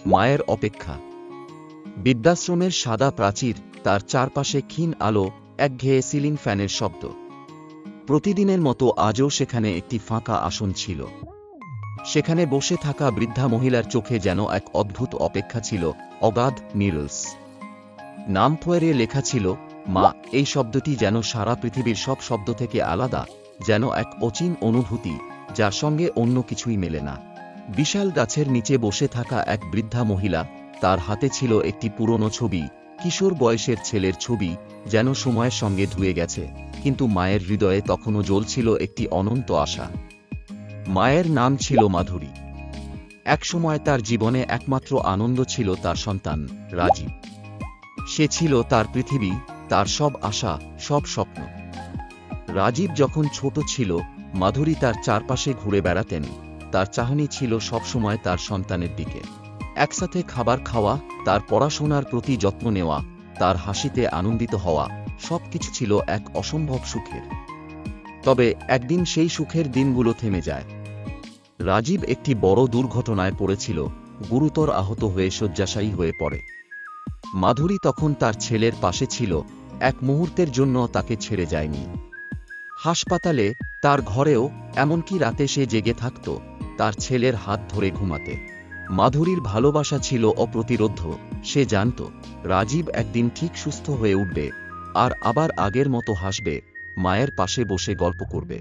মায়ের অপেক্ষা। বৃদ্ধাশ্রমের সাদা প্রাচীর, তার চারপাশে ক্ষীণ আলো, একঘেয়ে সিলিং ফ্যানের শব্দ। প্রতিদিনের মতো আজও সেখানে একটি ফাঁকা আসন ছিল। সেখানে বসে থাকা বৃদ্ধা মহিলার চোখে যেন এক অদ্ভুত অপেক্ষা ছিল, অগাধ, নিরলস। নামথোয়ারে লেখা ছিল মা। এই শব্দটি যেন সারা পৃথিবীর সব শব্দ থেকে আলাদা, যেন এক অচিন অনুভূতি যার সঙ্গে অন্য কিছুই মেলে না। বিশাল গাছের নিচে বসে থাকা এক বৃদ্ধা মহিলা, তার হাতে ছিল একটি পুরনো ছবি, কিশোর বয়সের ছেলের ছবি, যেন সময়ের সঙ্গে ধুয়ে গেছে, কিন্তু মায়ের হৃদয়ে তখনও জ্বলছিল একটি অনন্ত আশা। মায়ের নাম ছিল মাধুরী। একসময় তার জীবনে একমাত্র আনন্দ ছিল তার সন্তান রাজীব। সে ছিল তার পৃথিবী, তার সব আশা, সব স্বপ্ন। রাজীব যখন ছোট ছিল, মাধুরী তার চারপাশে ঘুরে বেড়াতেন। তার চাহনি ছিল সবসময় তার সন্তানের দিকে। একসাথে খাবার খাওয়া, তার পড়াশোনার প্রতি যত্ন নেওয়া, তার হাসিতে আনন্দিত হওয়া, সবকিছু ছিল এক অসম্ভব সুখের। তবে একদিন সেই সুখের দিনগুলো থেমে যায়। রাজীব একটি বড় দুর্ঘটনায় পড়েছিল, গুরুতর আহত হয়ে শয্যাশায়ী হয়ে পড়ে। মাধুরী তখন তার ছেলের পাশে ছিল, এক মুহূর্তের জন্য তাকে ছেড়ে যায়নি। হাসপাতালে, তার ঘরেও, এমনকি রাতে সে জেগে থাকত, তার ছেলের হাত ধরে ঘুমাতে। মাধুরীর ভালোবাসা ছিল অপ্রতিরোধ্য। সে জানত রাজীব একদিন ঠিক সুস্থ হয়ে উঠবে, আর আবার আগের মতো হাসবে, মায়ের পাশে বসে গল্প করবে।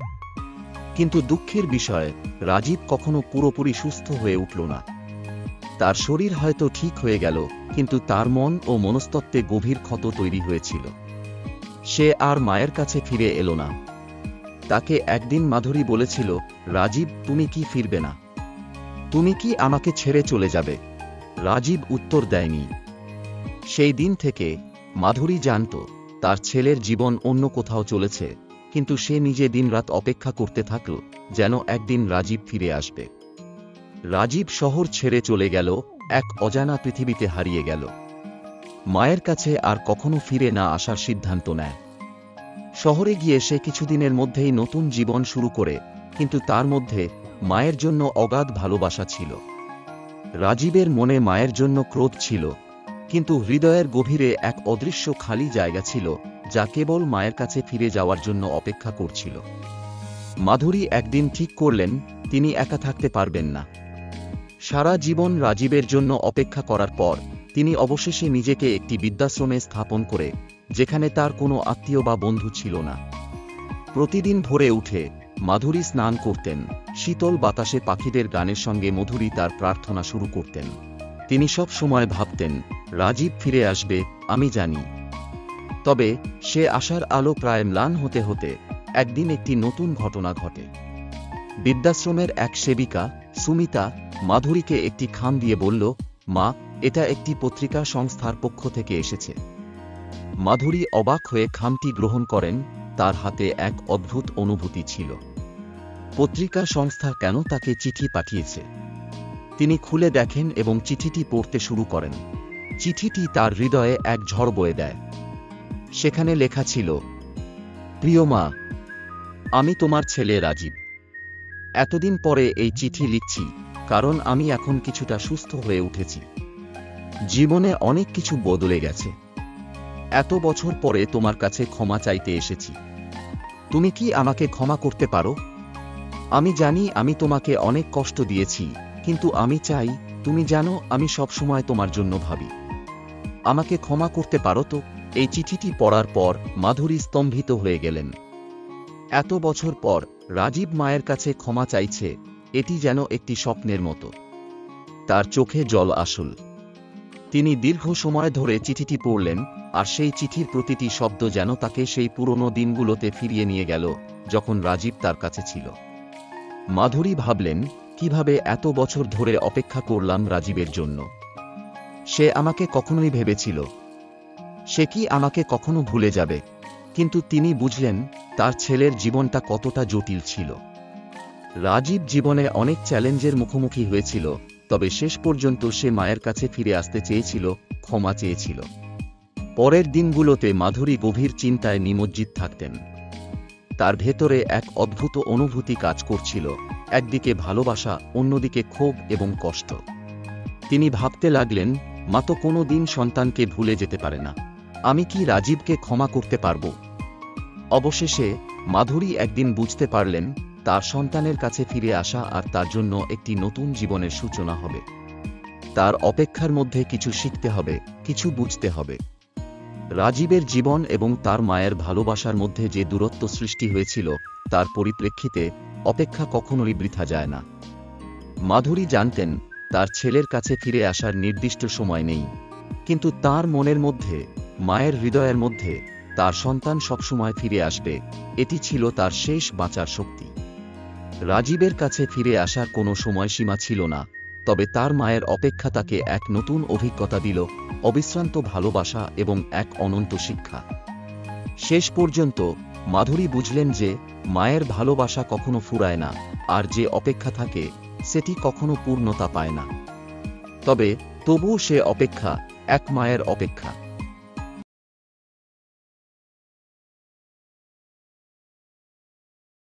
কিন্তু দুঃখের বিষয়, রাজীব কখনো পুরোপুরি সুস্থ হয়ে উঠল না। তার শরীর হয়তো ঠিক হয়ে গেল, কিন্তু তার মন ও মনস্তত্ত্বে গভীর ক্ষত তৈরি হয়েছিল। সে আর মায়ের কাছে ফিরে এলো না। তাকে একদিন মাধুরী বলেছিল, রাজীব, তুমি কি ফিরবে না? তুমি কি আমাকে ছেড়ে চলে যাবে? রাজীব উত্তর দেয়নি। সেই দিন থেকে মাধুরী জানত তার ছেলের জীবন অন্য কোথাও চলেছে, কিন্তু সে নিজে দিনরাত অপেক্ষা করতে থাকল, যেন একদিন রাজীব ফিরে আসবে। রাজীব শহর ছেড়ে চলে গেল, এক অজানা পৃথিবীতে হারিয়ে গেল। মায়ের কাছে আর কখনো ফিরে না আসার সিদ্ধান্ত নেয়। শহরে গিয়ে সে কিছুদিনের মধ্যেই নতুন জীবন শুরু করে, কিন্তু তার মধ্যে মায়ের জন্য অগাধ ভালোবাসা ছিল। রাজীবের মনে মায়ের জন্য ক্রোধ ছিল, কিন্তু হৃদয়ের গভীরে এক অদৃশ্য খালি জায়গা ছিল, যা কেবল মায়ের কাছে ফিরে যাওয়ার জন্য অপেক্ষা করছিল। মাধুরী একদিন ঠিক করলেন, তিনি একা থাকতে পারবেন না। সারা জীবন রাজীবের জন্য অপেক্ষা করার পর তিনি অবশেষে নিজেকে একটি বৃদ্ধাশ্রমে স্থাপন করে, যেখানে তার কোনো আত্মীয় বা বন্ধু ছিল না। প্রতিদিন ভোরে উঠে মাধুরী স্নান করতেন, শীতল বাতাসে পাখিদের গানের সঙ্গে মধুরী তার প্রার্থনা শুরু করতেন। তিনি সব সময় ভাবতেন, রাজীব ফিরে আসবে, আমি জানি। তবে সে আশার আলো প্রায় ম্লান হতে হতে একদিন একটি নতুন ঘটনা ঘটে। বৃদ্ধাশ্রমের এক সেবিকা, সুমিতা, মাধুরীকে একটি খাম দিয়ে বলল, মা, এটা একটি পত্রিকা সংস্থার পক্ষ থেকে এসেছে। মাধুরী অবাক হয়ে খামটি গ্রহণ করেন। তার হাতে এক অদ্ভুত অনুভূতি ছিল। পত্রিকা সংস্থা কেন তাকে চিঠি পাঠিয়েছে? তিনি খুলে দেখেন এবং চিঠিটি পড়তে শুরু করেন। চিঠিটি তার হৃদয়ে এক ঝড় বয়ে দেয়। সেখানে লেখা ছিল, প্রিয় মা, আমি তোমার ছেলে রাজীব। এতদিন পরে এই চিঠি লিখছি, কারণ আমি এখন কিছুটা সুস্থ হয়ে উঠেছি। জীবনে অনেক কিছু বদলে গেছে। এত বছর পরে তোমার কাছে ক্ষমা চাইতে এসেছি। তুমি কি আমাকে ক্ষমা করতে পারো? আমি জানি আমি তোমাকে অনেক কষ্ট দিয়েছি, কিন্তু আমি চাই তুমি জানো আমি সবসময় তোমার জন্য ভাবি। আমাকে ক্ষমা করতে পারো তো? এই চিঠিটি পড়ার পর মাধুরী স্তম্ভিত হয়ে গেলেন। এত বছর পর রাজীব মায়ের কাছে ক্ষমা চাইছে, এটি যেন একটি স্বপ্নের মতো। তার চোখে জল আসল। তিনি দীর্ঘ সময় ধরে চিঠিটি পড়লেন, আর সেই চিঠির প্রতিটি শব্দ যেন তাকে সেই পুরনো দিনগুলোতে ফিরিয়ে নিয়ে গেল, যখন রাজীব তার কাছে ছিল। মাধুরী ভাবলেন, কিভাবে এত বছর ধরে অপেক্ষা করলাম রাজীবের জন্য। সে আমাকে কখনোই ভেবেছিল, সে কি আমাকে কখনো ভুলে যাবে? কিন্তু তিনি বুঝলেন তার ছেলের জীবনটা কতটা জটিল ছিল। রাজীব জীবনে অনেক চ্যালেঞ্জের মুখোমুখি হয়েছিল, তবে শেষ পর্যন্ত সে মায়ের কাছে ফিরে আসতে চেয়েছিল, ক্ষমা চেয়েছিল। পরের দিনগুলোতে মাধুরী গভীর চিন্তায় নিমজ্জিত থাকতেন। তার ভেতরে এক অদ্ভুত অনুভূতি কাজ করছিল, একদিকে ভালোবাসা, অন্যদিকে ক্ষোভ এবং কষ্ট। তিনি ভাবতে লাগলেন, মা তো কোনো দিন সন্তানকে ভুলে যেতে পারে না। আমি কি রাজীবকে ক্ষমা করতে পারব? অবশেষে মাধুরী একদিন বুঝতে পারলেন, তার সন্তানের কাছে ফিরে আসা আর তার জন্য একটি নতুন জীবনের সূচনা হবে। তার অপেক্ষার মধ্যে কিছু শিখতে হবে, কিছু বুঝতে হবে। রাজীবের জীবন এবং তার মায়ের ভালোবাসার মধ্যে যে দূরত্ব সৃষ্টি হয়েছিল, তার পরিপ্রেক্ষিতে অপেক্ষা কখনোই বৃথা যায় না। মাধুরী জানতেন, তার ছেলের কাছে ফিরে আসার নির্দিষ্ট সময় নেই, কিন্তু তার মনের মধ্যে, মায়ের হৃদয়ের মধ্যে তার সন্তান সবসময় ফিরে আসবে, এটি ছিল তার শেষ বাঁচার শক্তি। রাজীবের কাছে ফিরে আসার কোনো সময়সীমা ছিল না, তবে তার মায়ের অপেক্ষা তাকে এক নতুন অভিজ্ঞতা দিল, অবিশ্রান্ত ভালোবাসা এবং এক অনন্ত শিক্ষা। শেষ পর্যন্ত মাধুরী বুঝলেন যে মায়ের ভালোবাসা কখনো ফুরায় না, আর যে অপেক্ষা থাকে সেটি কখনো পূর্ণতা পায় না। তবে তবুও সে অপেক্ষা এক মায়ের অপেক্ষা।